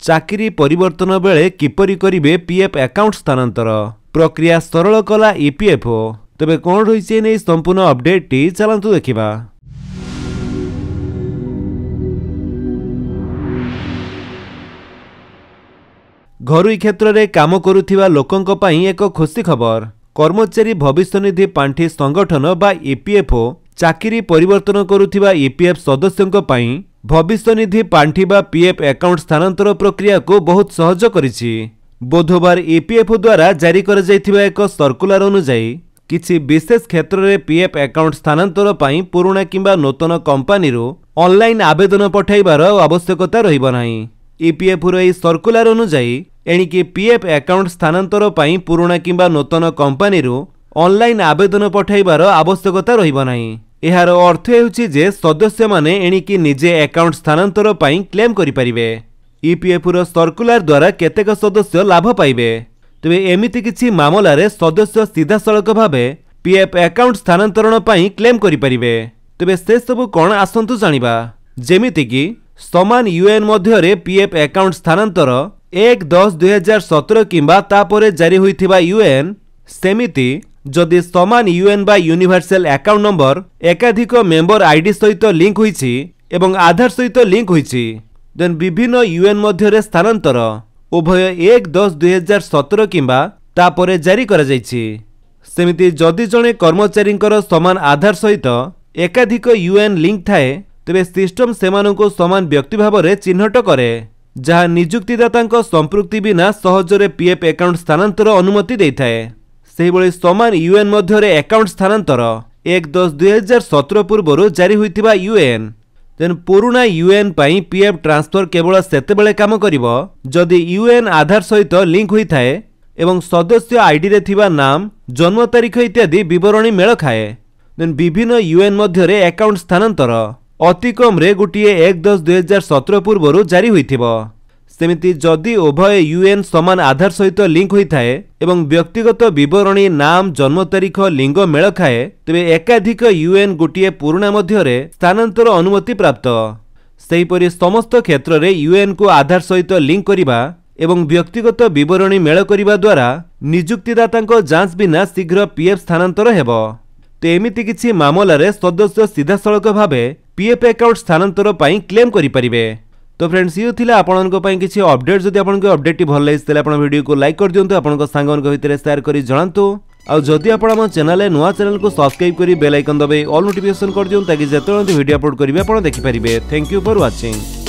चाकरी परिवर्तन बेले किपरि करिवे पीएफ अकाउंट स्थानांतर प्रक्रिया सरल कला ईपीएफओ। तबे कोन रहिছে नै संपूर्ण अपडेट टी चलंतु देखिबा। घरोई क्षेत्र में काम करुथिबा लोकंक पई एक खुशी खबर। कर्मचारी भविष्य निधि पांठी संगठन बा ईपीएफओ चाकरी परिवर्तन करुथिबा ईपीएफ सदस्यंक पई भविष्य निधि पांठी बा पीएफ अकाउंट स्थानांतर प्रक्रिया को बहुत सहज करिछि। बुधवार ईपीएफओ द्वारा जारी कर जाइथिबा एक सर्कुलर अनुसार किछि विशेष क्षेत्र में पीएफ अकाउंट स्थानांतर पई पुराना किंबा नूतन कंपनी रो ऑनलाइन आवेदन पठाइबार आवश्यकता रहिबो नाही। ईपीएफओ रो सर्कुलर अनुसार एणिकी पीएफ अकाउंट स्थानांतर पई पुराना किंबा नूतन कंपनी रो ऑनलाइन आवेदन पठाइबार आवश्यकता रहिबो नाही। एहार अर्थ हेउछि जे सदस्य माने एणिकी निजे अकाउंट स्थानांतर पई क्लेम करि परिबे। ईपीएफओ रो सर्कुलर द्वारा केतेक सदस्य लाभ पाइबे। तबे एमिति किछि मामला रे सदस्य सीधा सड़क भाबे पीएफ अकाउंट स्थानांतरण पई क्लेम करि परिबे। तबे से सब कोन आसंतु जानिबा। जेमिति कि समान यूएन मध्य रे पीएफ अकाउंट स्थानांतर 1/10/2017 किंबा तापरे जारी होइथिबा यूएन सेमिति जदि समान यूएन बा यूनिवर्सल अकाउंट नंबर एकाधिक मेंबर आईडी सहित लिंक होइछि एवं आधार सहित लिंक होइछि देन विभिन्न यूएन मध्य रे स्थानांतर उभय 1/10/2017 किंबा तापरे जारी करा जाइछि। सेमिति जदि जणे कर्मचारींकर समान आधार सहित एकाधिक यूएन लिंक थाए तेबे सिस्टम सेमानंको समान व्यक्ति भाबरे चिन्हट करे जहाँ नियुक्तिदातांको संपृक्ति बिना सहजरे पीएफ अकाउंट स्थानांतर अनुमति देइथाए। सेहिबळे समान यूएन मध्य रे अकाउंट स्थानांतर 1/10/2017 पूर्व जारी होइथिबा यूएन देन पुराना यूएन पई पीएफ ट्रांसफर केवल सेतेबेले काम करिवो जदि यूएन आधार सहित लिंक होइथाए एवं सदस्य आईडी रे थिबा नाम जन्म तारीख इत्यादि विवरणी मेल खाए देन विभिन्न यूएन मध्य रे अकाउंट स्थानांतर अति कम रे गुटिए 1/10/2017 पूर्व जारी होइथिबो। सेमिति जदि उभय यूएन समान आधार सहित लिंक होइथाए एवं व्यक्तिगत विवरणी नाम जन्म तारीख लिंग मेल खाए तेबे एकाधिक यूएन गुटिए पुराना मध्य रे स्थानांतर अनुमति प्राप्त। सेहिपरि समस्त क्षेत्र रे यूएन को आधार सहित लिंक करिबा एवं व्यक्तिगत विवरणी मेल करिबा द्वारा नियुक्तिदातांको जांच बिना शीघ्र पीएफ स्थानांतर हेबो। तो एमिति किछि मामला रे सदस्य सीधा सड़क भाबे पीएफ अकाउंट स्थानांतर पई क्लेम करि परिबे। तो फ्रेंड्स ये थिला आपनको पई किछि अपडेट जदि आपनको अपडेट टी भल लागिस तले आपण वीडियो को लाइक कर दियंतु आपनको सांगन भितर शेयर करी जणांतु आ जदि आपण हम चैनल नुआ चैनल को सब्सक्राइब करी बेल आइकन दबाई ऑल नोटिफिकेशन कर दियंतु ताकि जेतों वीडियो अपलोड करिवे आपण देखि परिबे। Thank you for watching.